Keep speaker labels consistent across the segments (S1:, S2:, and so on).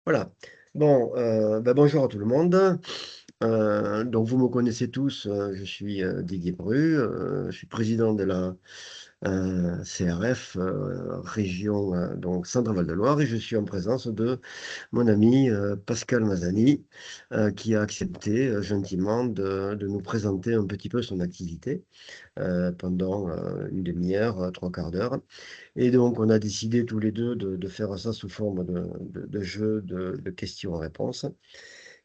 S1: Voilà. Bon, bonjour à tout le monde. Donc vous me connaissez tous, je suis Didier Bru, je suis président de la CRF région donc Centre-Val de Loire et je suis en présence de mon ami Pascal Mazani qui a accepté gentiment de nous présenter un petit peu son activité pendant une demi-heure, trois quarts d'heure. Et donc, on a décidé tous les deux de faire ça sous forme de jeu de questions-réponses.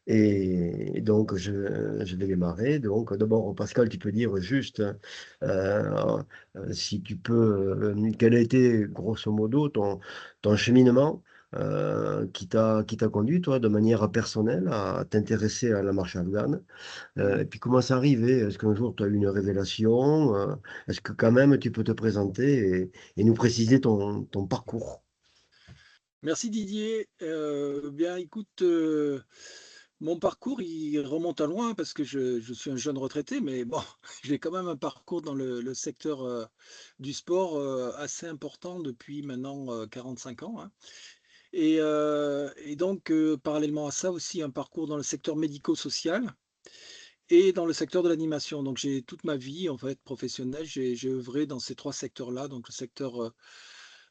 S1: Et donc, je vais démarrer. Donc, d'abord, Pascal, tu peux dire juste si tu peux, quel a été, grosso modo, ton cheminement qui t'a conduit, toi, de manière personnelle, à t'intéresser à la marche afghane. Et puis, comment ça arrivé? Est-ce qu'un jour, tu as eu une révélation? Est-ce que quand même, tu peux te présenter et nous préciser ton parcours?
S2: Merci Didier. Bien écoute, mon parcours il remonte à loin parce que je suis un jeune retraité, mais bon, j'ai quand même un parcours dans le secteur du sport assez important depuis maintenant 45 ans, hein. Et donc, parallèlement à ça aussi, un parcours dans le secteur médico-social et dans le secteur de l'animation. Donc, j'ai toute ma vie en fait professionnelle, j'ai œuvré dans ces trois secteurs-là, donc le secteur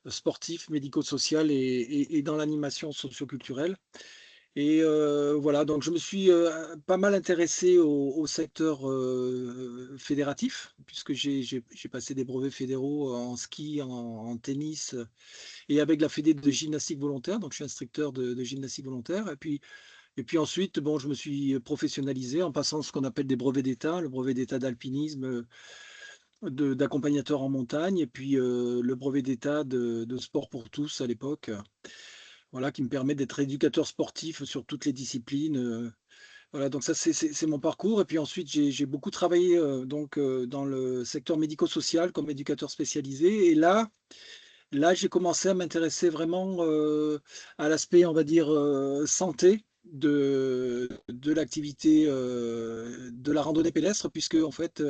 S2: sportif, médico-social et dans l'animation socioculturelle. Et voilà, donc je me suis pas mal intéressé au secteur fédératif, puisque j'ai passé des brevets fédéraux en ski, en tennis et avec la fédé de gymnastique volontaire. Donc je suis instructeur de gymnastique volontaire. Et puis ensuite, bon, je me suis professionnalisé en passant ce qu'on appelle des brevets d'État, le brevet d'État d'alpinisme, d'accompagnateur en montagne, et puis le brevet d'État de sport pour tous à l'époque. Voilà, qui me permet d'être éducateur sportif sur toutes les disciplines. Voilà, donc ça, c'est mon parcours. Et puis ensuite, j'ai beaucoup travaillé donc, dans le secteur médico-social comme éducateur spécialisé. Et là j'ai commencé à m'intéresser vraiment à l'aspect, on va dire, santé de l'activité de la randonnée pédestre, puisque en fait,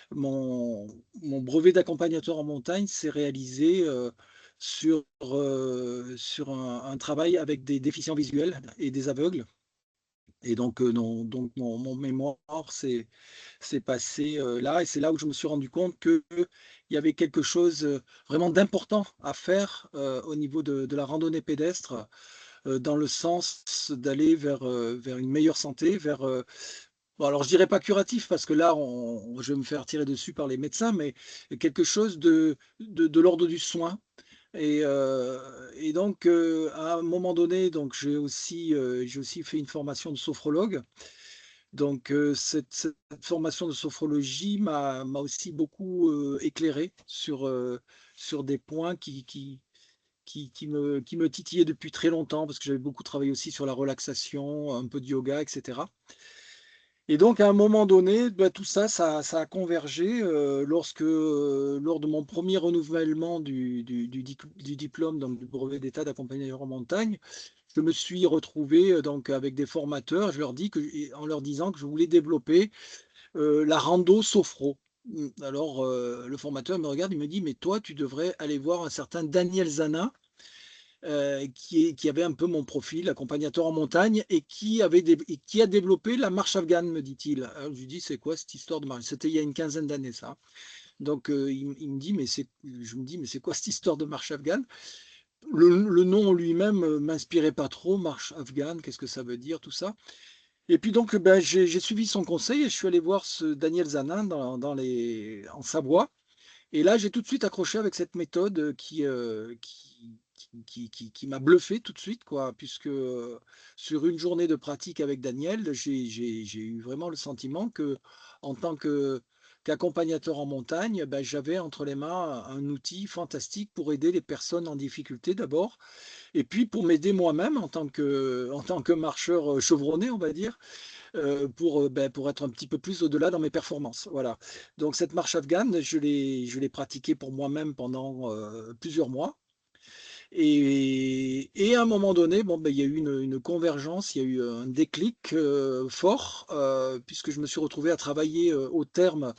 S2: mon brevet d'accompagnateur en montagne s'est réalisé sur un travail avec des déficients visuels et des aveugles. Et donc, donc mon mémoire s'est passé là, et c'est là où je me suis rendu compte qu'il y avait quelque chose vraiment d'important à faire au niveau de la randonnée pédestre, dans le sens d'aller vers une meilleure santé, bon, alors je dirais pas curatif parce que là, je vais me faire tirer dessus par les médecins, mais quelque chose de l'ordre du soin. Et donc, à un moment donné, donc j'ai aussi fait une formation de sophrologue. Donc, cette formation de sophrologie m'a aussi beaucoup éclairé sur des points qui me titillaient depuis très longtemps, parce que j'avais beaucoup travaillé aussi sur la relaxation, un peu de yoga, etc. Et donc, à un moment donné, bah, tout ça, ça a convergé lors de mon premier renouvellement du diplôme, donc du brevet d'état d'accompagnateur en montagne. Je me suis retrouvé donc avec des formateurs. En leur disant que je voulais développer la rando sophro. Alors, le formateur me regarde, il me dit, mais toi, tu devrais aller voir un certain Daniel Zana, qui avait un peu mon profil, accompagnateur en montagne, et qui a développé la marche afghane, me dit-il. Alors, je lui dis, c'est quoi cette histoire de marche? C'était il y a une quinzaine d'années, ça. Donc, il me dit, je me dis, mais c'est quoi cette histoire de marche afghane? Le nom lui-même m'inspirait pas trop, marche afghane, qu'est-ce que ça veut dire, tout ça. Et puis donc, ben, j'ai suivi son conseil et je suis allé voir ce Daniel Zanin en Savoie. Et là, j'ai tout de suite accroché avec cette méthode qui m'a bluffé tout de suite, quoi, puisque sur une journée de pratique avec Daniel, j'ai eu vraiment le sentiment que, en tant qu'accompagnateur en montagne, ben, j'avais entre les mains un outil fantastique pour aider les personnes en difficulté d'abord, et puis pour m'aider moi-même en tant que marcheur chevronné, on va dire, ben, pour être un petit peu plus au-delà dans mes performances. Voilà. Donc cette marche afghane, je l'ai pratiquée pour moi-même pendant plusieurs mois. Et à un moment donné, bon, ben, il y a eu une convergence, il y a eu un déclic fort, puisque je me suis retrouvé à travailler au terme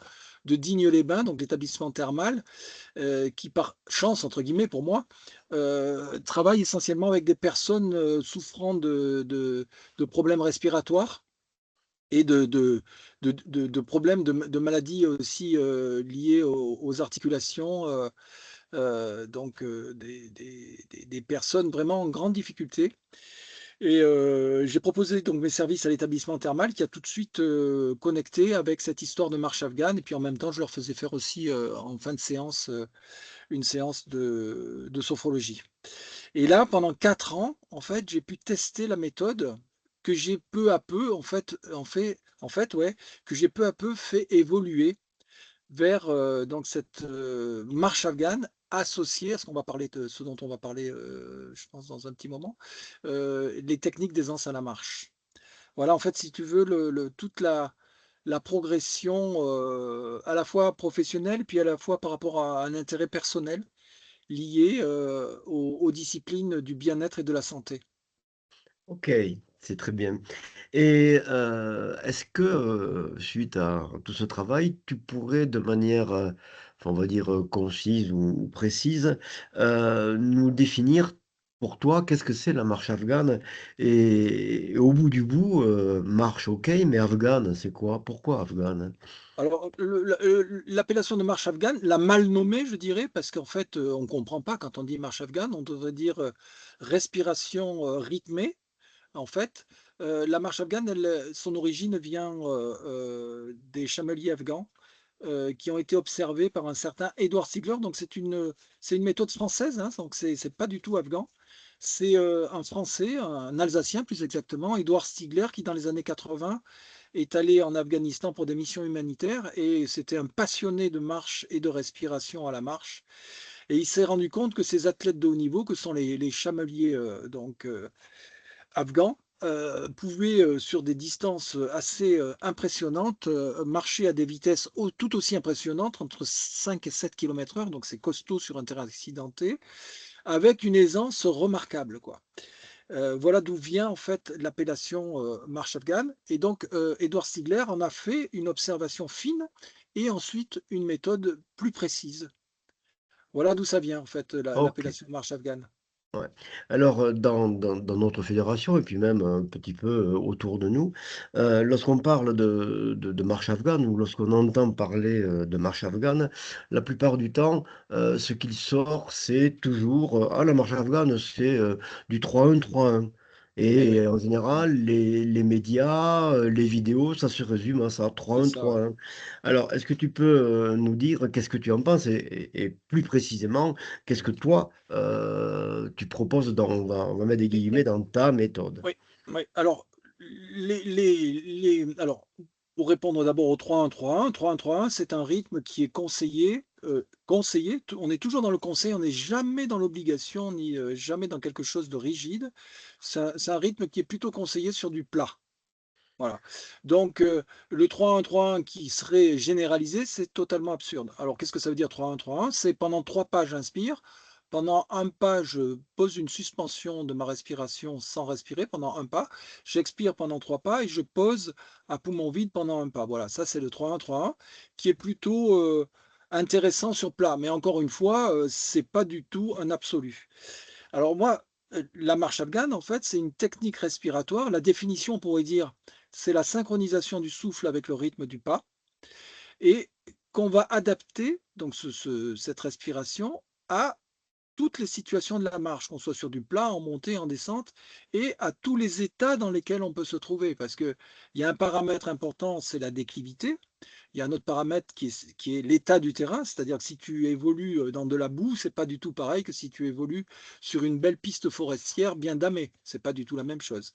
S2: de Digne-les-Bains, donc l'établissement thermal, qui par chance, entre guillemets pour moi, travaille essentiellement avec des personnes souffrant de problèmes respiratoires et de problèmes de maladies aussi liées aux articulations, donc des personnes vraiment en grande difficulté. Et j'ai proposé donc mes services à l'établissement thermal qui a tout de suite connecté avec cette histoire de marche afghane. Et puis en même temps, je leur faisais faire aussi en fin de séance une séance de sophrologie. Et là, pendant 4 ans, en fait, j'ai pu tester la méthode que j'ai peu à peu, ouais, que j'ai peu à peu fait évoluer vers donc cette marche afghane associée à ce qu'on va parler de ce dont on va parler, je pense dans un petit moment, les techniques d'aisance à la marche. Voilà, en fait, si tu veux, toute la progression à la fois professionnelle, puis à la fois par rapport à un intérêt personnel lié aux disciplines du bien-être et de la santé.
S1: OK, c'est très bien. Et est-ce que, suite à tout ce travail, tu pourrais de manière, enfin, on va dire, concise ou précise, nous définir pour toi, qu'est-ce que c'est la marche afghane? Et au bout du bout, marche OK, mais afghane, c'est quoi? Pourquoi afghane?
S2: Alors, l'appellation de marche afghane, la mal nommée, je dirais, parce qu'en fait, on ne comprend pas quand on dit marche afghane, on devrait dire respiration rythmée, en fait. La marche afghane, son origine vient des chameliers afghans qui ont été observés par un certain Edward Sigler. Donc, c'est une méthode française, hein, donc c'est pas du tout afghan. C'est un Français, un Alsacien plus exactement, Edward Stigler, qui dans les années 80 est allé en Afghanistan pour des missions humanitaires et c'était un passionné de marche et de respiration à la marche. Et il s'est rendu compte que ces athlètes de haut niveau, que sont les chameliers afghans, pouvaient sur des distances assez impressionnantes marcher à des vitesses tout aussi impressionnantes, entre 5 et 7 km/h, donc c'est costaud sur un terrain accidenté, avec une aisance remarquable, quoi. Voilà d'où vient en fait l'appellation marche afghane. Et donc, Edward Stigler en a fait une observation fine et ensuite une méthode plus précise. Voilà d'où ça vient en fait
S1: OK.
S2: l'appellation marche afghane.
S1: Ouais. Alors, dans notre fédération et puis même un petit peu, autour de nous, lorsqu'on parle de marche afghane ou lorsqu'on entend parler, de marche afghane, la plupart du temps, ce qu'il sort, c'est toujours, «Ah, la marche afghane, c'est, du 3-1, 3-1»
S2: Eh oui,
S1: et en général, les médias, les vidéos, ça se résume à ça,
S2: c'est
S1: 3-1,
S2: ça, ouais.
S1: 3-1. Alors, est-ce que tu peux, nous dire qu'est-ce que tu en penses et plus précisément, qu'est-ce que toi, tu proposes dans on va mettre des
S2: Mais
S1: guillemets dans ta méthode?
S2: oui, oui. Alors, alors, pour répondre d'abord au 3-1-3-1, 3-1-3-1, c'est un rythme qui est conseillé. On est toujours dans le conseil, on n'est jamais dans l'obligation, ni jamais dans quelque chose de rigide. C'est un rythme qui est plutôt conseillé sur du plat. Voilà. Donc, le 3-1-3-1 qui serait généralisé, c'est totalement absurde. Alors, qu'est-ce que ça veut dire 3-1-3-1? C'est pendant 3 pas, j'inspire. Pendant un pas, je pose une suspension de ma respiration sans respirer pendant un pas. J'expire pendant 3 pas et je pose à poumon vide pendant un pas. Voilà, ça c'est le 3-1-3-1 qui est plutôt intéressant sur plat. Mais encore une fois, c'est pas du tout un absolu. Alors moi, la marche afghane, en fait, c'est une technique respiratoire. La définition, on pourrait dire, c'est la synchronisation du souffle avec le rythme du pas et qu'on va adapter, donc cette respiration, à toutes les situations de la marche, qu'on soit sur du plat, en montée, en descente, et à tous les états dans lesquels on peut se trouver. Parce qu'il y a un paramètre important, c'est la déclivité. Il y a un autre paramètre qui est l'état du terrain, c'est-à-dire que si tu évolues dans de la boue, c'est pas du tout pareil que si tu évolues sur une belle piste forestière bien damée. C'est pas du tout la même chose.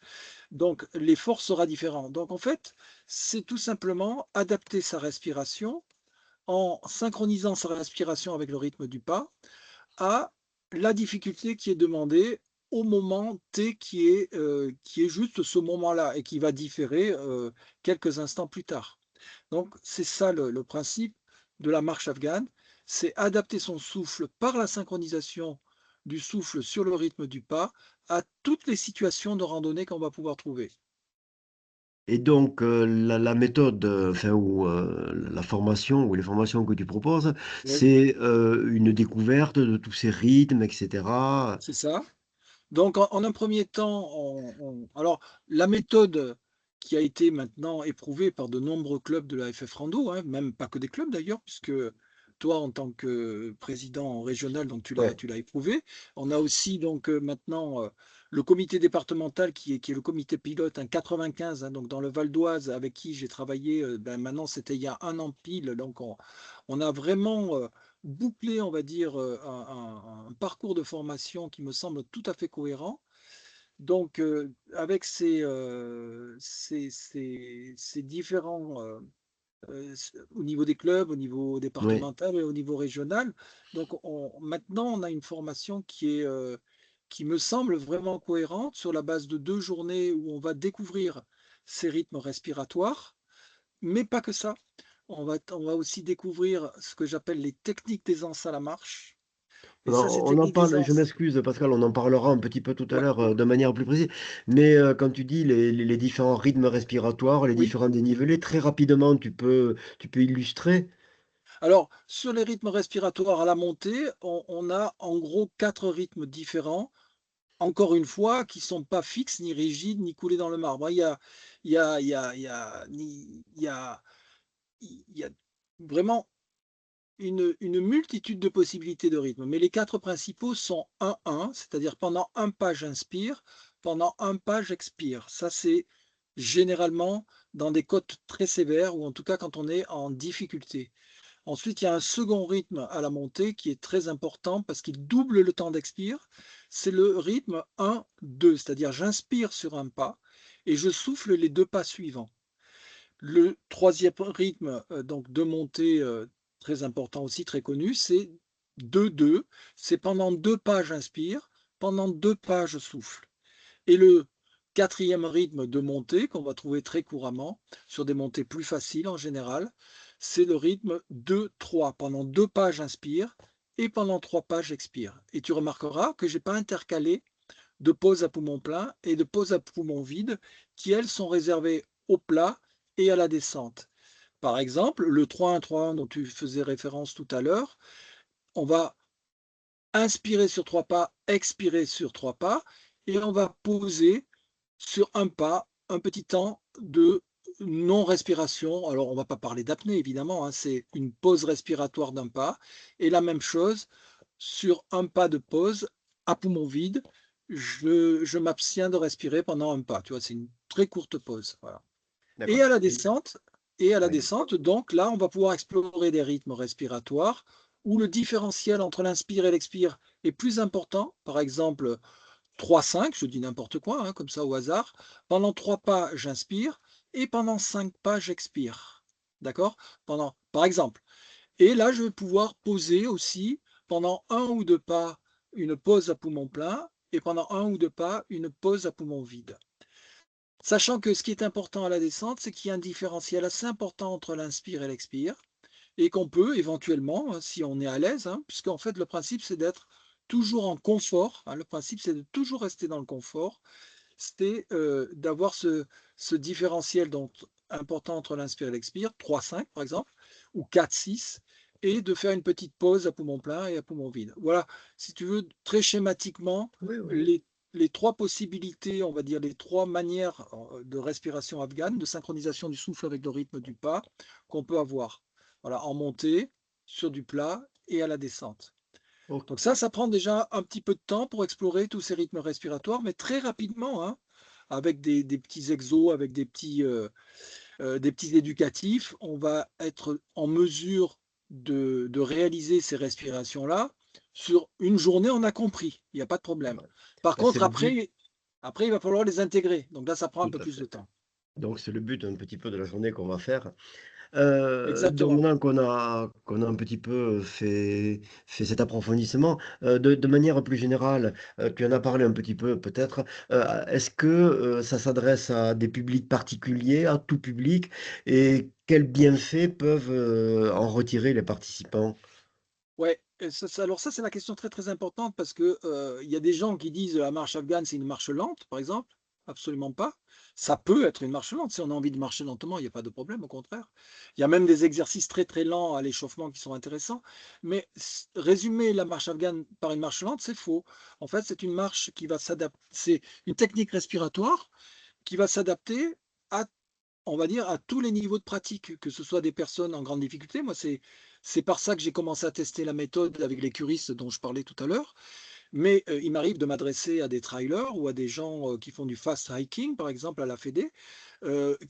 S2: Donc l'effort sera différent. Donc en fait, c'est tout simplement adapter sa respiration en synchronisant sa respiration avec le rythme du pas à la difficulté qui est demandée au moment T qui est juste ce moment-là et qui va différer quelques instants plus tard. Donc c'est ça le principe de la marche afghane, c'est adapter son souffle par la synchronisation du souffle sur le rythme du pas à toutes les situations de randonnée qu'on va pouvoir trouver.
S1: Et donc, la méthode, enfin, ou la formation, ou les formations que tu proposes,
S2: Oui,
S1: c'est une découverte de tous ces rythmes, etc.
S2: c'est ça. Donc, en un premier temps, alors la méthode qui a été maintenant éprouvée par de nombreux clubs de la FF Rando, hein, même pas que des clubs d'ailleurs, puisque toi, en tant que président régional, donc
S1: Ouais.
S2: tu l'as éprouvé. On a aussi donc maintenant le comité départemental qui est le comité pilote, un 95, hein, donc dans le Val d'Oise, avec qui j'ai travaillé. Ben, maintenant, c'était il y a un an pile, donc on a vraiment boucler, on va dire, un parcours de formation qui me semble tout à fait cohérent. Donc, avec ces différents, au niveau des clubs, au niveau
S1: Oui.
S2: départemental et au niveau régional, donc maintenant, on a une formation qui me semble vraiment cohérente sur la base de 2 journées où on va découvrir ces rythmes respiratoires, mais pas que ça. On va aussi découvrir ce que j'appelle les techniques d'aisance à la marche. Et ça, ces
S1: Alors, on en
S2: techniques
S1: parle, je
S2: d'aisance,
S1: m'excuse Pascal, on en parlera un petit peu tout à
S2: ouais,
S1: l'heure de manière plus précise. Mais quand tu dis les différents rythmes respiratoires, les
S2: oui.
S1: différents dénivelés, très rapidement, tu peux illustrer.
S2: Alors, sur les rythmes respiratoires à la montée, on a en gros 4 rythmes différents, encore une fois, qui sont pas fixes, ni rigides, ni coulés dans le marbre. Il y a, il y a, il y a, ni- il y a vraiment une multitude de possibilités de rythmes, mais les 4 principaux sont 1-1, c'est-à-dire pendant un pas j'inspire, pendant un pas j'expire. Ça, c'est généralement dans des côtes très sévères ou en tout cas quand on est en difficulté. Ensuite, il y a un second rythme à la montée qui est très important parce qu'il double le temps d'expire. C'est le rythme 1-2, c'est-à-dire j'inspire sur un pas et je souffle les 2 pas suivants. Le troisième rythme donc de montée très important aussi, très connu, c'est 2-2. C'est pendant 2 pas j'inspire, pendant 2 pas je souffle. Et le quatrième rythme de montée qu'on va trouver très couramment sur des montées plus faciles en général, c'est le rythme 2-3. Pendant 2 pas j'inspire et pendant 3 pas j'expire. Et tu remarqueras que je n'ai pas intercalé de pause à poumon plein et de pause à poumon vide qui, elles, sont réservées au plat et à la descente. Par exemple, le 3-1-3-1 dont tu faisais référence tout à l'heure, on va inspirer sur 3 pas, expirer sur 3 pas, et on va poser sur un pas un petit temps de non-respiration. Alors, on ne va pas parler d'apnée, évidemment, hein, c'est une pause respiratoire d'un pas. Et la même chose, sur un pas de pause, à poumon vide, je m'abstiens de respirer pendant un pas. Tu vois, c'est une très courte pause. Voilà. Et
S1: D'accord.
S2: à la descente, et à la
S1: Oui.
S2: descente, donc là, on va pouvoir explorer des rythmes respiratoires où le différentiel entre l'inspire et l'expire est plus important. Par exemple, 3-5, je dis n'importe quoi, hein, comme ça au hasard. Pendant 3 pas, j'inspire et pendant 5 pas, j'expire. D'accord? Par exemple. Et là, je vais pouvoir poser aussi pendant 1 ou 2 pas une pause à poumon plein et pendant 1 ou 2 pas une pause à poumon vide. Sachant que ce qui est important à la descente, c'est qu'il y a un différentiel assez important entre l'inspire et l'expire, et qu'on peut éventuellement, hein, si on est à l'aise, hein, puisqu'en fait le principe c'est d'être toujours en confort, hein, le principe c'est de toujours rester dans le confort, c'est d'avoir ce différentiel donc, important entre l'inspire et l'expire, 3-5 par exemple, ou 4-6, et de faire une petite pause à poumon plein et à poumon vide. Voilà, si tu veux, très schématiquement,
S1: Oui, oui.
S2: les, les 3 possibilités, on va dire les 3 manières de respiration afghane, de synchronisation du souffle avec le rythme du pas qu'on peut avoir. Voilà, en montée, sur du plat et à la descente.
S1: Ok.
S2: Donc ça prend déjà un petit peu de temps pour explorer tous ces rythmes respiratoires, mais très rapidement, hein, avec des petits exos, avec des petits éducatifs, on va être en mesure de réaliser ces respirations-là. Sur une journée, on a compris, il n'y a pas de problème.
S1: Ouais.
S2: Par
S1: Ben, c'est
S2: contre,
S1: le but,
S2: après, il va falloir les intégrer. Donc là, ça prend un
S1: tout
S2: peu
S1: à
S2: plus de
S1: fait.
S2: temps.
S1: Donc, c'est le but un petit peu de la journée qu'on va faire. Donc
S2: Exactement.
S1: maintenant qu'on a un petit peu fait cet approfondissement, de manière plus générale, tu en as parlé un petit peu peut-être, est-ce que ça s'adresse à des publics particuliers, à tout public, et quels bienfaits peuvent en retirer les participants?
S2: Ouais, et alors ça, c'est la question très très importante parce que il y a des gens qui disent la marche afghane, c'est une marche lente, par exemple. absolument pas. Ça peut être une marche lente. Si on a envie de marcher lentement, il y a pas de problème, au contraire. Il y a même des exercices très, très lents à l'échauffement qui sont intéressants. Mais résumer la marche afghane par une marche lente, c'est faux. En fait, c'est une marche qui va s'adapter, c'est une technique respiratoire qui va s'adapter à, on va dire, à tous les niveaux de pratique, que ce soit des personnes en grande difficulté. Moi, c'est par ça que j'ai commencé à tester la méthode avec les curistes dont je parlais tout à l'heure. Mais il m'arrive de m'adresser à des trailers ou à des gens qui font du fast hiking, par exemple, à la Fédé,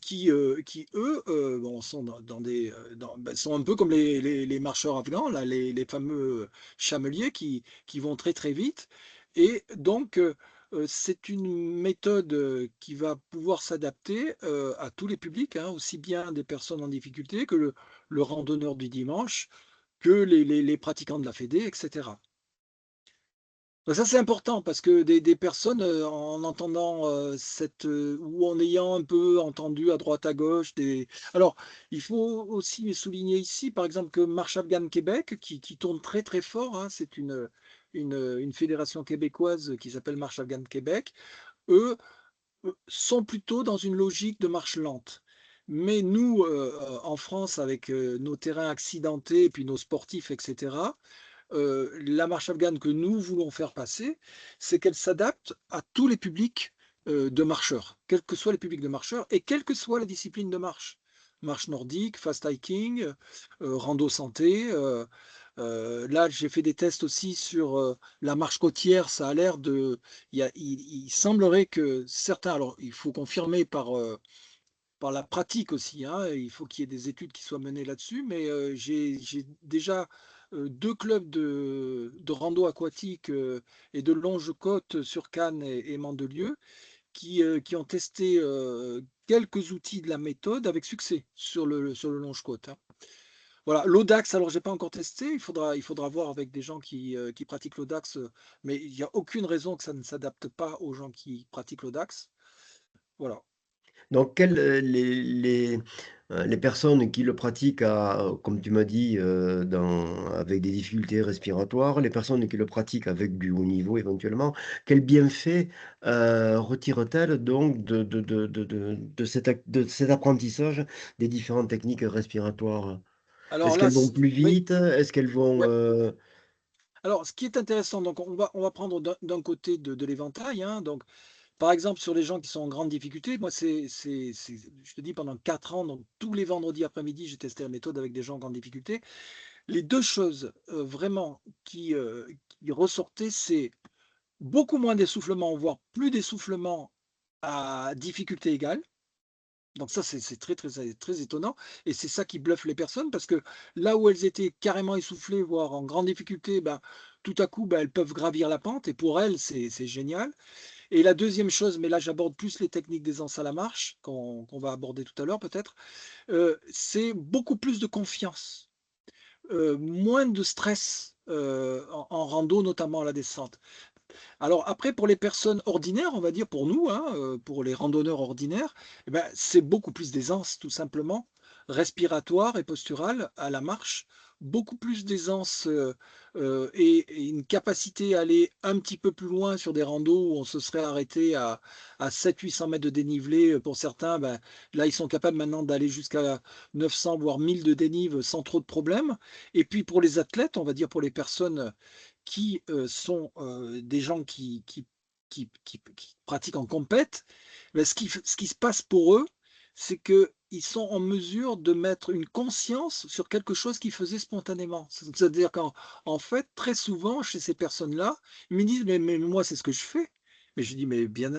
S2: qui eux, bon, sont dans des, ben, sont un peu comme les marcheurs afghans, là, les fameux chameliers qui vont très très vite. Et donc, c'est une méthode qui va pouvoir s'adapter à tous les publics, hein, aussi bien des personnes en difficulté que le randonneur du dimanche, que les pratiquants de la Fédé, etc. Bah, ça, c'est important parce que des personnes, en entendant, ou en ayant un peu entendu à droite à gauche des alors, il faut aussi souligner ici, par exemple, que Marche Afghane Québec qui tourne très, très fort, hein, c'est une fédération québécoise qui s'appelle Marche Afghane Québec. Eux, sont plutôt dans une logique de marche lente. Mais nous, en France, avec, nos terrains accidentés et puis nos sportifs et cetera, la marche afghane que nous voulons faire passer, c'est qu'elle s'adapte à tous les publics de marcheurs, quels que soient les publics de marcheurs et quelle que soit la discipline de marche. Marche nordique, fast hiking, rando santé. Là, j'ai fait des tests aussi sur la marche côtière. Ça a l'air de. Il semblerait que certains. Alors, il faut confirmer par la pratique aussi, hein, il faut qu'il y ait des études qui soient menées là-dessus, mais j'ai déjà 2 clubs de rando aquatique et de longe-côte sur Cannes et Mandelieu qui ont testé quelques outils de la méthode avec succès sur le longe-côte, hein. Voilà, l'audax, alors j'ai pas encore testé, il faudra voir avec des gens qui pratiquent l'audax, mais il n'y a aucune raison que ça ne s'adapte pas aux gens qui pratiquent l'audax. Voilà.
S1: Donc quelles, les personnes qui le pratiquent comme tu m'as dit, avec des difficultés respiratoires, les personnes qui le pratiquent avec du haut niveau éventuellement, quels bienfaits, retirent-elles donc de cet apprentissage des différentes techniques respiratoires?
S2: Alors
S1: Est-ce
S2: là,
S1: qu'elles vont plus
S2: oui,
S1: vite? Est-ce qu'elles vont,
S2: ouais. Alors, ce qui est intéressant, donc on va prendre d'un côté de l'éventail, hein, donc par exemple sur les gens qui sont en grande difficulté, moi je te dis pendant 4 ans, donc tous les vendredis après-midi, j'ai testé la méthode avec des gens en grande difficulté. Les 2 choses, vraiment qui ressortaient, c'est beaucoup moins d'essoufflement, voire plus d'essoufflement à difficulté égale. Donc ça, c'est très, très, très étonnant et c'est ça qui bluffe les personnes parce que là où elles étaient carrément essoufflées, voire en grande difficulté, ben, tout à coup, ben, elles peuvent gravir la pente et pour elles, c'est génial. Et la deuxième chose, mais là j'aborde plus les techniques d'aisance à la marche, qu'on va aborder tout à l'heure peut-être, c'est beaucoup plus de confiance, moins de stress en rando, notamment à la descente. Alors après, pour les personnes ordinaires, on va dire pour nous, hein, pour les randonneurs ordinaires, eh ben, c'est beaucoup plus d'aisance, tout simplement, respiratoire et posturale à la marche, beaucoup plus d'aisance et une capacité à aller un petit peu plus loin sur des randos où on se serait arrêté à 700-800 mètres de dénivelé. Pour certains, ben, là, ils sont capables maintenant d'aller jusqu'à 900 voire 1000 de dénive sans trop de problèmes. Et puis pour les athlètes, on va dire pour les personnes qui sont des gens qui pratiquent en compète, ben, ce qui se passe pour eux, c'est qu'ils sont en mesure de mettre une conscience sur quelque chose qu'ils faisaient spontanément. C'est-à-dire qu'en fait, très souvent, chez ces personnes-là, ils me disent, mais moi, c'est ce que je fais. Mais je dis, mais bien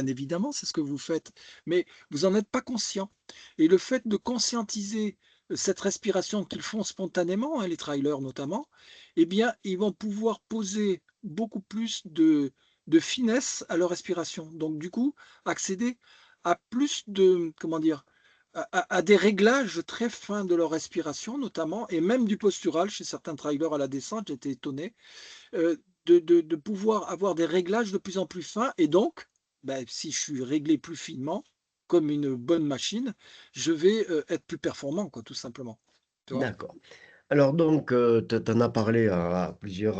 S2: évidemment, c'est ce que vous faites, mais vous n'en êtes pas conscient. Et le fait de conscientiser cette respiration qu'ils font spontanément, hein, les trailers notamment, eh bien, ils vont pouvoir poser beaucoup plus de finesse à leur respiration. Donc, du coup, accéder à plus de, comment dire, à des réglages très fins de leur respiration, notamment, et même du postural chez certains trailers à la descente, j'étais étonné, de pouvoir avoir des réglages de plus en plus fins. Et donc, ben, si je suis réglé plus finement, comme une bonne machine, je vais être plus performant, quoi, tout simplement. Tu vois?
S1: d'accord. Alors donc, tu en as parlé à plusieurs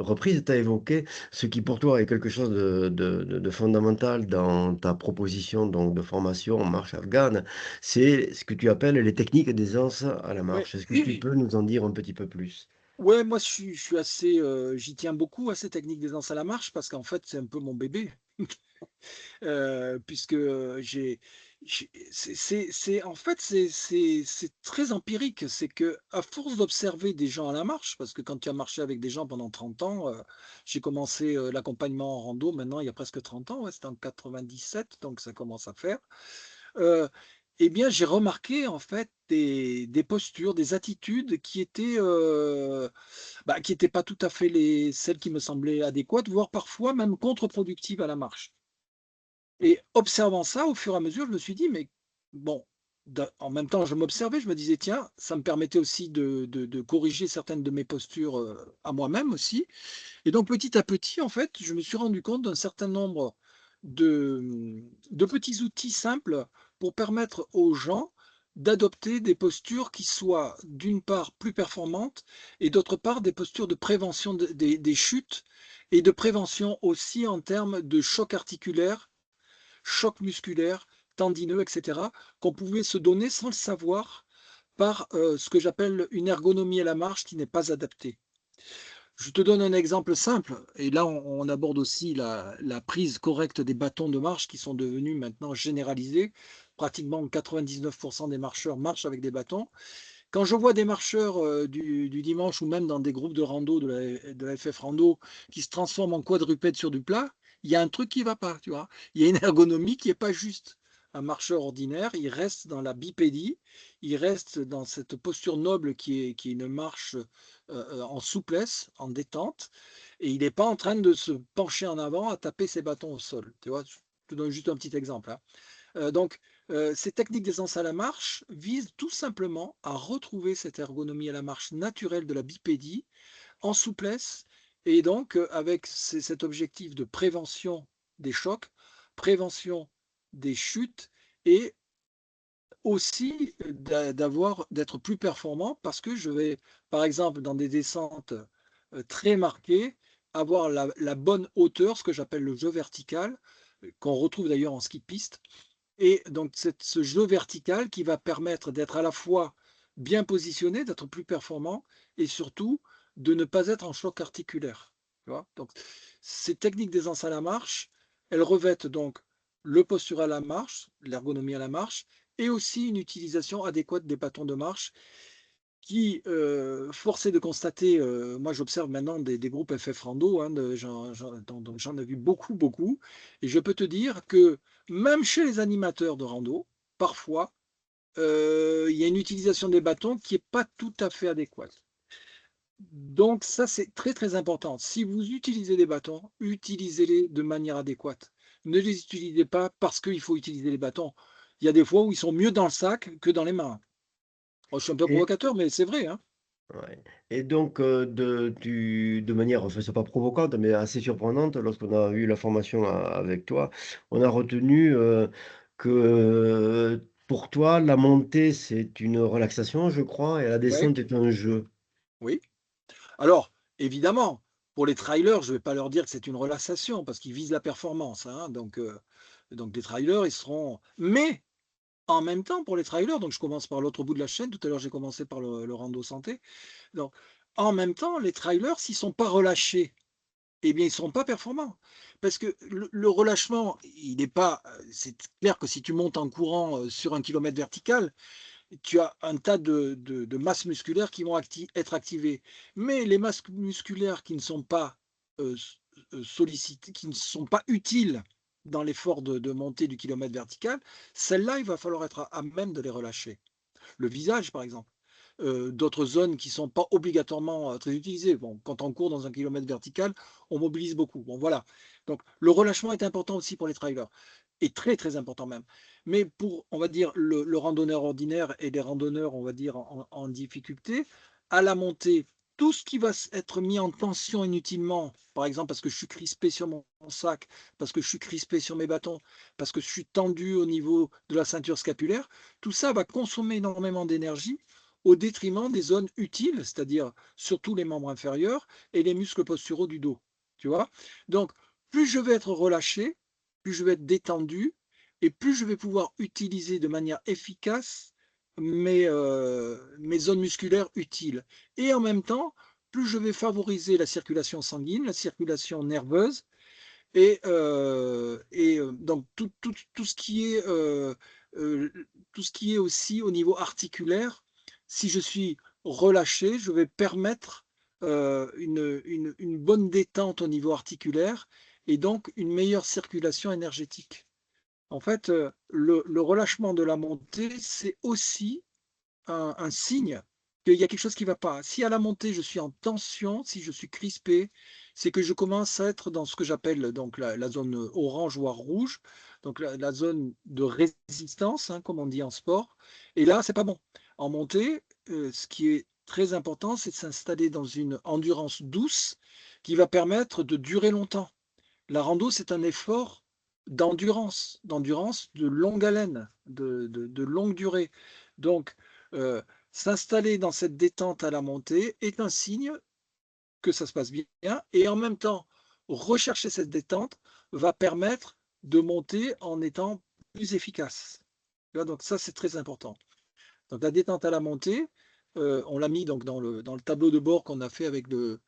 S1: reprises, tu as évoqué ce qui pour toi est quelque chose de fondamental dans ta proposition donc, de formation en marche afghane, c'est ce que tu appelles les techniques d'aisance à la
S2: Ouais.
S1: marche. Est-ce que tu peux nous en dire un petit peu plus?
S2: Ouais, moi je suis assez, j'y tiens beaucoup à ces techniques d'aisance à la marche parce qu'en fait c'est un peu mon bébé. Puisque, c'est en fait, c'est très empirique. C'est que à force d'observer des gens à la marche, parce que quand tu as marché avec des gens pendant 30 ans, j'ai commencé, l'accompagnement en rando maintenant il y a presque 30 ans, ouais, c'était en 97, donc ça commence à faire. Heu et bien, j'ai remarqué en fait des postures, des attitudes qui étaient, qui étaient pas tout à fait les celles qui me semblaient adéquates, voire parfois même contre-productives à la marche. Et observant ça, au fur et à mesure, je me suis dit: «Mais bon», en même temps, je m'observais, je me disais: «Tiens», ça me permettait aussi de corriger certaines de mes postures, à moi-même aussi. Et donc petit à petit, en fait, je me suis rendu compte d'un certain nombre de petits outils simples pour permettre aux gens d'adopter des postures qui soient, d'une part, plus performantes et d'autre part, des postures de prévention des chutes et de prévention aussi en termes de choc articulaire, choc musculaire, tendineux, et cetera, qu'on pouvait se donner sans le savoir par, ce que j'appelle une ergonomie à la marche qui n'est pas adaptée. Je te donne un exemple simple et là on aborde aussi la prise correcte des bâtons de marche qui sont devenus maintenant généralisés. Pratiquement 99 des marcheurs marchent avec des bâtons. Quand je vois des marcheurs, du dimanche ou même dans des groupes de rando de la FF Rando qui se transforment en quadrupèdes sur du plat, il y a un truc qui ne va pas, tu vois? Il y a une ergonomie qui est pas juste. Un marcheur ordinaire, il reste dans la bipédie, il reste dans cette posture noble qui est une marche, en souplesse, en détente et il n'est pas en train de se pencher en avant à taper ses bâtons au sol, tu vois? Je te donne juste un petit exemple, hein. Donc, ces techniques d'aisance à la marche visent tout simplement à retrouver cette ergonomie à la marche naturelle de la bipédie en souplesse et donc avec cet objectif de prévention des chocs, prévention des chutes et aussi d'être plus performant parce que je vais, par exemple, dans des descentes très marquées, avoir la bonne hauteur, ce que j'appelle le jeu vertical, qu'on retrouve d'ailleurs en ski de piste et donc ce jeu vertical qui va permettre d'être à la fois bien positionné, d'être plus performant et surtout de ne pas être en choc articulaire. Tu vois? Donc ces techniques d'aisance à la marche, elles revêtent donc le postural à la marche, l'ergonomie à la marche et aussi une utilisation adéquate des bâtons de marche qui, force est de constater, moi j'observe maintenant des groupes FF Rando, hein, donc j'en ai vu beaucoup, beaucoup et je peux te dire que même chez les animateurs de rando, parfois, il y a une utilisation des bâtons qui est pas tout à fait adéquate. Donc ça, c'est très, très important. Si vous utilisez des bâtons, utilisez-les de manière adéquate. Ne les utilisez pas parce qu'il faut utiliser les bâtons. Il y a des fois où ils sont mieux dans le sac que dans les mains. Oh, je suis un peu
S1: Et,
S2: provocateur, mais c'est vrai, hein.
S1: ouais. Et donc, de manière, enfin, c'est pas provocante, mais assez surprenante, lorsqu'on a eu la formation avec toi, on a retenu que pour toi, la montée, c'est une relaxation, je crois, et la
S2: Ouais,
S1: descente est un jeu.
S2: oui. Alors, évidemment, pour les trailers, je ne vais pas leur dire que c'est une relaxation parce qu'ils visent la performance, hein, donc les trailers, ils seront mais en même temps, pour les trailers, donc je commence par l'autre bout de la chaîne, tout à l'heure j'ai commencé par le rando santé, donc en même temps, les trailers, s'ils ne sont pas relâchés, eh bien, ils ne seront pas performants. Parce que le relâchement, il n'est pas, c'est clair que si tu montes en courant, sur un kilomètre vertical, tu as un tas de masses musculaires qui vont être activées. Mais les masses musculaires qui ne sont pas sollicitées, qui ne sont pas utiles dans l'effort de montée du kilomètre vertical, celles-là, il va falloir être à même de les relâcher. Le visage, par exemple. D'autres zones qui ne sont pas obligatoirement très utilisées. Bon, quand on court dans un kilomètre vertical, on mobilise beaucoup. Bon, voilà. Donc, le relâchement est important aussi pour les trailers et très, très important même. Mais pour, on va dire, le randonneur ordinaire et les randonneurs, on va dire, en difficulté, à la montée, tout ce qui va être mis en tension inutilement, par exemple parce que je suis crispé sur mon sac, parce que je suis crispé sur mes bâtons, parce que je suis tendu au niveau de la ceinture scapulaire, tout ça va consommer énormément d'énergie au détriment des zones utiles, c'est-à-dire surtout les membres inférieurs et les muscles posturaux du dos. Tu vois? Donc, plus je vais être relâché, plus je vais être détendu et plus je vais pouvoir utiliser de manière efficace mes zones musculaires utiles. Et en même temps, plus je vais favoriser la circulation sanguine, la circulation nerveuse, donc tout ce qui est tout ce qui est aussi au niveau articulaire, si je suis relâché, je vais permettre une bonne détente au niveau articulaire et donc une meilleure circulation énergétique. En fait, le relâchement de la montée, c'est aussi un signe qu'il y a quelque chose qui ne va pas. Si à la montée, je suis en tension, si je suis crispé, c'est que je commence à être dans ce que j'appelle donc la zone orange voire rouge, donc la zone de résistance, hein, comme on dit en sport. Et là, c'est pas bon. En montée, ce qui est très important, c'est de s'installer dans une endurance douce qui va permettre de durer longtemps. La rando, c'est un effort d'endurance de longue haleine, de longue durée. Donc, euh, s'installer dans cette détente à la montée est un signe que ça se passe bien et en même temps, rechercher cette détente va permettre de monter en étant plus efficace. Tu vois, donc ça, c'est très important. Donc la détente à la montée, on l'a mis donc dans le tableau de bord qu'on a fait avec le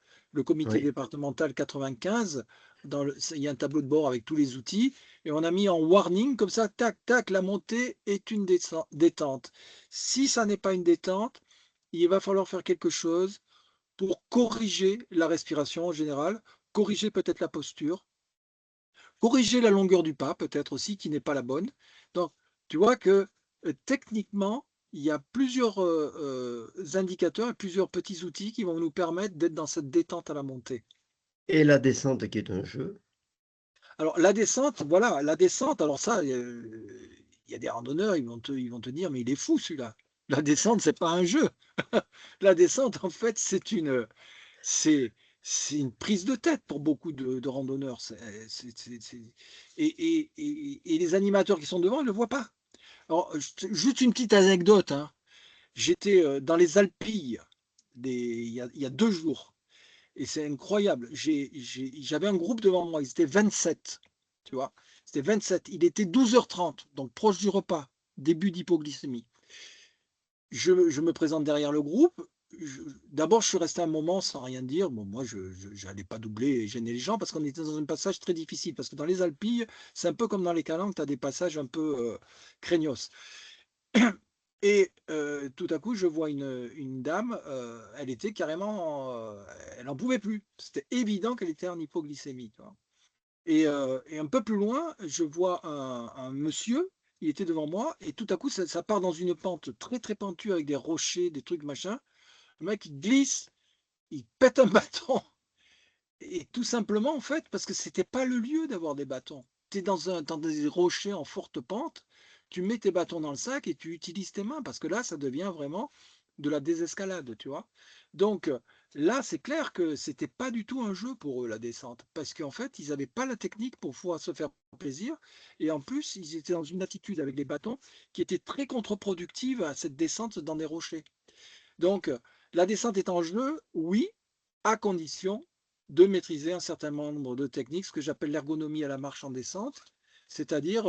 S2: comité
S1: Oui.
S2: départemental 95. Il y a un tableau de bord avec tous les outils et on a mis en warning comme ça, tac, tac, la montée est une détente. Si ça n'est pas une détente, il va falloir faire quelque chose pour corriger la respiration en général, corriger peut-être la posture, corriger la longueur du pas, peut-être aussi, qui n'est pas la bonne. Donc, tu vois que techniquement, il y a plusieurs indicateurs et plusieurs petits outils qui vont nous permettre d'être dans cette détente à la montée.
S1: Et la descente qui est un jeu.
S2: Alors, la descente, voilà, la descente, alors ça, il y a des randonneurs, ils vont te dire, mais il est fou celui-là. La descente, c'est pas un jeu. La descente, en fait, c'est, c'est une prise de tête pour beaucoup de randonneurs. Et les animateurs qui sont devant, ils ne le voient pas. Alors, juste une petite anecdote, hein. J'étais dans les Alpilles il y a 2 jours. Et c'est incroyable. J'avais un groupe devant moi. Ils étaient 27. Tu vois, c'était 27. Il était 12h30, donc proche du repas, début d'hypoglycémie. Je me présente derrière le groupe. D'abord, je suis resté un moment sans rien dire. Bon, moi, je n'allais pas doubler et gêner les gens parce qu'on était dans un passage très difficile. Parce que dans les Alpilles, c'est un peu comme dans les Calanques, tu as des passages un peu craignos. Et tout à coup, je vois une dame, elle était carrément, elle n'en pouvait plus. C'était évident qu'elle était en hypoglycémie. Tu vois. Et un peu plus loin, je vois un monsieur, il était devant moi, et tout à coup, ça part dans une pente très très pentue avec des rochers, des trucs machin. Le mec, il glisse, il pète un bâton, et tout simplement, en fait, parce que c'était pas le lieu d'avoir des bâtons. Tu es dans des rochers en forte pente, tu mets tes bâtons dans le sac et tu utilises tes mains, parce que là, ça devient vraiment de la désescalade, tu vois. Donc là, c'est clair que c'était pas du tout un jeu pour eux, la descente, parce qu'en fait, ils n'avaient pas la technique pour pouvoir se faire plaisir, et en plus, ils étaient dans une attitude avec les bâtons qui était très contre-productive à cette descente dans des rochers. Donc, la descente est en jeu, oui, à condition de maîtriser un certain nombre de techniques, ce que j'appelle l'ergonomie à la marche en descente, c'est-à-dire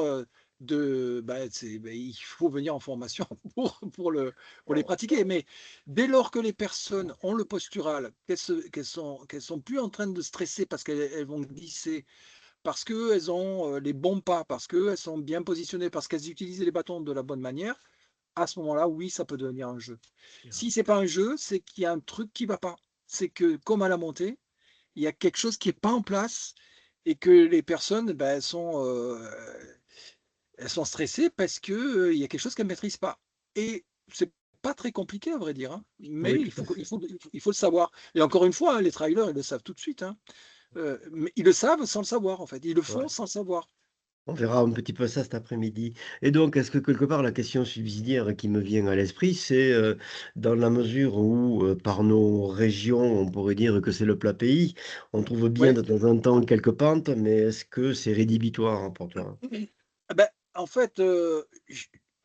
S2: il faut venir en formation pour les pratiquer. Mais dès lors que les personnes ont le postural, qu'elles sont plus en train de stresser parce qu'elles vont glisser, parce qu'elles ont les bons pas, parce qu'elles sont bien positionnées, parce qu'elles utilisent les bâtons de la bonne manière, à ce moment-là, oui, ça peut devenir un jeu. Si c'est pas un jeu, c'est qu'il y a un truc qui va pas. C'est que, comme à la montée, il y a quelque chose qui est pas en place et que les personnes, ben, elles sont stressées parce que il y a quelque chose qu'elles ne maîtrisent pas. Et c'est pas très compliqué à vrai dire, hein, mais
S1: Oui, tout à fait.
S2: il faut le savoir. Et encore une fois, hein, les trailers, ils le savent tout de suite, hein. Mais ils le savent sans le savoir en fait. Ils le font
S1: Ouais.
S2: sans le savoir.
S1: On verra un petit peu ça cet après-midi. Et donc, est-ce que quelque part, la question subsidiaire qui me vient à l'esprit, c'est dans la mesure où, par nos régions, on pourrait dire que c'est le plat pays, on trouve bien
S2: Ouais.
S1: de temps en temps quelques pentes, mais est-ce que c'est rédhibitoire pour toi?
S2: Ah ben, en fait,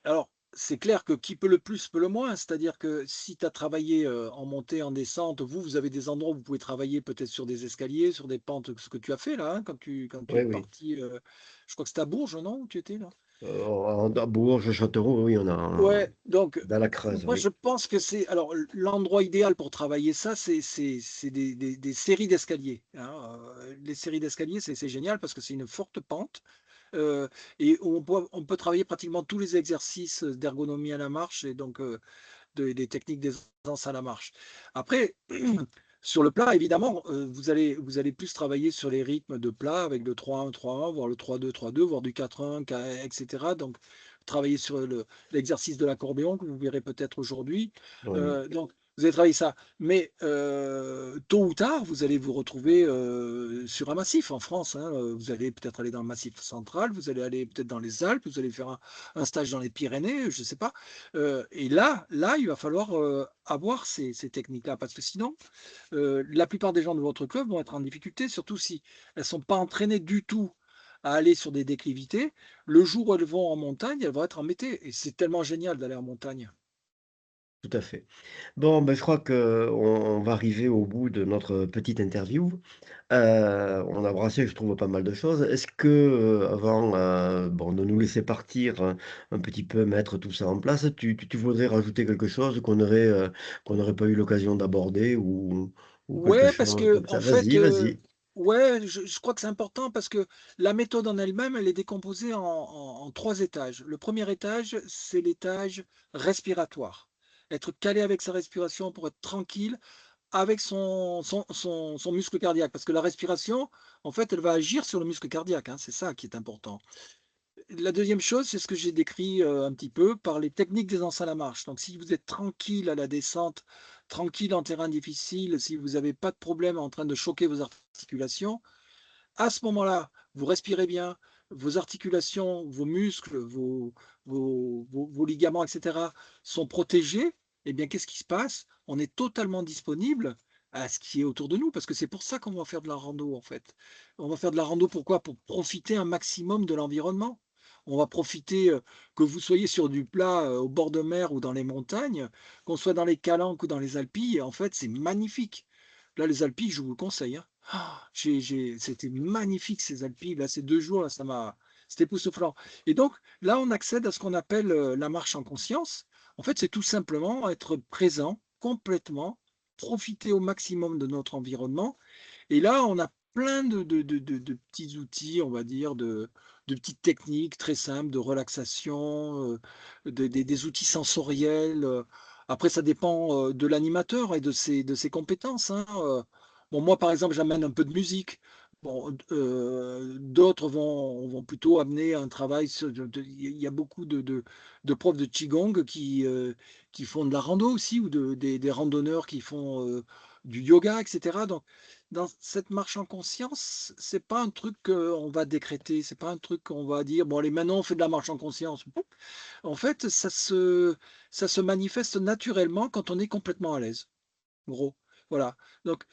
S2: alors c'est clair que qui peut le plus peut le moins. C'est-à-dire que si tu as travaillé, en montée, en descente, vous avez des endroits où vous pouvez travailler peut-être sur des escaliers, sur des pentes, ce que tu as fait là, hein, quand tu
S1: Oui,
S2: es
S1: oui.
S2: parti, je crois que c'était à Bourges, non, où tu étais là?
S1: À Bourges, Châteauroux, oui, on a
S2: Ouais, donc
S1: dans la Creuse,
S2: moi je
S1: oui.
S2: pense que c'est alors l'endroit idéal pour travailler ça, c'est des séries d'escaliers, hein, les séries d'escaliers, c'est génial parce que c'est une forte pente, heu et on peut travailler pratiquement tous les exercices d'ergonomie à la marche et donc des techniques d'aisance à la marche. Après, sur le plat, évidemment, vous allez plus travailler sur les rythmes de plat avec le 3-1, 3-1, voire le 3-2, 3-2, voire du 4-1, et cetera. Donc, travailler sur l'exercice de l'accordéon que vous verrez peut-être aujourd'hui.
S1: Oui,
S2: Donc, vous allez travailler ça. Mais tôt ou tard, vous allez vous retrouver sur un massif en France, hein. Vous allez peut-être aller dans le massif central, vous allez aller peut-être dans les Alpes, vous allez faire un stage dans les Pyrénées, je ne sais pas. Et là, il va falloir, avoir ces techniques-là parce que sinon, la plupart des gens de votre club vont être en difficulté, surtout si elles ne sont pas entraînées du tout à aller sur des déclivités. Le jour où elles vont en montagne, elles vont être embêtées et c'est tellement génial d'aller en montagne.
S1: tout à fait. Bon, ben, je crois qu'on va arriver au bout de notre petite interview. On a brassé, je trouve, pas mal de choses. Est-ce que, avant, bon, de nous laisser partir, un petit peu, mettre tout ça en place, tu voudrais rajouter quelque chose qu'on n'aurait pas eu l'occasion d'aborder ou quelque
S2: Ouais, parce
S1: chose
S2: que
S1: comme
S2: en
S1: ça?
S2: fait,
S1: Vas-y, vas-y.
S2: ouais, je crois que c'est important parce que la méthode en elle-même, elle est décomposée en 3 étages. Le premier étage, c'est l'étage respiratoire. Être calé avec sa respiration pour être tranquille avec son muscle cardiaque. Parce que la respiration, en fait, elle va agir sur le muscle cardiaque, hein, c'est ça qui est important. La deuxième chose, c'est ce que j'ai décrit, un petit peu par les techniques d'aisance à la marche. Donc si vous êtes tranquille à la descente, tranquille en terrain difficile, si vous n'avez pas de problème en train de choquer vos articulations, à ce moment-là, vous respirez bien, vos articulations, vos muscles, vos ligaments, et cetera, sont protégés, et bien, qu'est-ce qui se passe? On est totalement disponible à ce qui est autour de nous, parce que c'est pour ça qu'on va faire de la rando, en fait. On va faire de la rando pourquoi? Pour profiter un maximum de l'environnement. On va profiter, que vous soyez sur du plat, au bord de mer ou dans les montagnes, qu'on soit dans les Calanques ou dans les Alpilles, en fait, c'est magnifique. Là, les Alpilles, je vous le conseille, hein. C'était magnifique ces Alpilles, là, ces 2 jours, là, c'était époustouflant. Et donc, là, on accède à ce qu'on appelle la marche en conscience. En fait, c'est tout simplement être présent complètement, profiter au maximum de notre environnement. Et là, on a plein de petits outils, on va dire, de petites techniques très simples de relaxation, des outils sensoriels. Après, ça dépend de l'animateur et de ses compétences, hein. Bon, moi, par exemple, j'amène un peu de musique. Bon, d'autres vont plutôt amener un travail il y a beaucoup de profs de Qigong qui font de la rando aussi, ou des randonneurs qui font du yoga, etc. Donc, dans cette marche en conscience, c'est pas un truc qu'on va décréter, c'est pas un truc qu'on va dire: «Bon allez, maintenant on fait de la marche en conscience». En fait, ça se manifeste naturellement quand on est complètement à l'aise, gros. Voilà. Donc,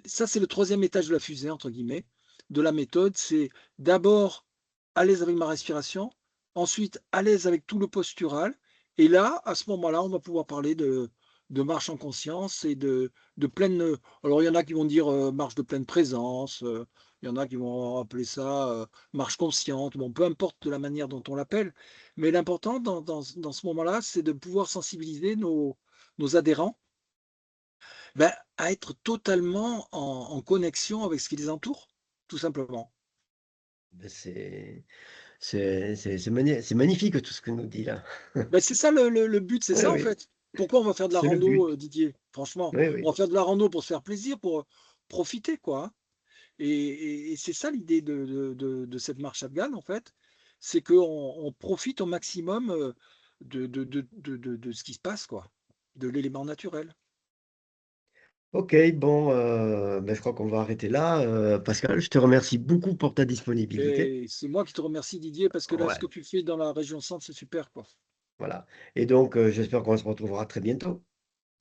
S2: ça c'est le troisième étage de la «fusée» entre guillemets, de la méthode. C'est d'abord à l'aise avec ma respiration, ensuite à l'aise avec tout le postural et là, à ce moment-là, on va pouvoir parler de marche en conscience et de pleine, alors il y en a qui vont dire, marche de pleine présence, il y en a qui vont appeler ça, marche consciente. Bon, peu importe la manière dont on l'appelle, mais l'important dans ce moment-là, c'est de pouvoir sensibiliser nos adhérents, ben, à être totalement en connexion avec ce qui les entoure, tout simplement.
S1: Beh, c'est magnifique tout ce que nous dit là.
S2: Ben, c'est ça le but, c'est
S1: Oui,
S2: ça en
S1: oui,
S2: fait. Pourquoi on va faire de la
S1: c'est le
S2: rando,
S1: but.
S2: Didier? Franchement,
S1: Oui,
S2: on
S1: oui.
S2: va faire de la rando pour se faire plaisir, pour, profiter quoi, hein. Et c'est ça l'idée de cette marche afghane en fait, c'est qu'on profite au maximum, de ce qui se passe quoi, de l'élément naturel.
S1: OK, bon, je crois qu'on va arrêter là, Pascal. Je te remercie beaucoup pour ta disponibilité.
S2: Et c'est moi qui te remercie Didier, parce que là, ce
S1: Ouais,
S2: que tu fais dans la région centre, c'est super quoi.
S1: voilà et donc j'espère qu'on se retrouvera très bientôt.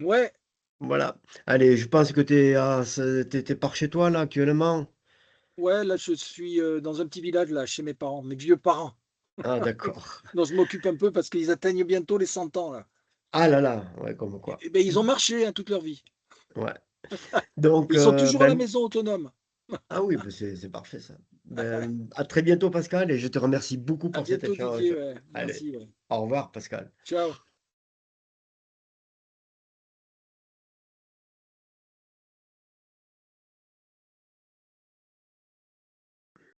S2: Ouais,
S1: Voilà. Allez, je pense que tu es par chez toi là actuellement?
S2: ouais, là je suis, dans un petit village là, chez mes parents, mes vieux parents.
S1: Ah d'accord.
S2: dont je m'occupe un peu parce qu'ils atteignent bientôt les 100 ans là.
S1: Ah là là, ouais, comme quoi.
S2: Et beh, ils ont marché, hein, toute leur vie.
S1: Ouais. Donc
S2: Ils sont toujours à la
S1: ben
S2: maison autonomes.
S1: ah oui, bah, c'est parfait ça. Ben, à très bientôt Pascal et je te remercie beaucoup
S2: À
S1: pour cet
S2: bientôt Didier,
S1: échange.
S2: ouais.
S1: Allez,
S2: Merci, ouais.
S1: au revoir Pascal.
S2: Ciao.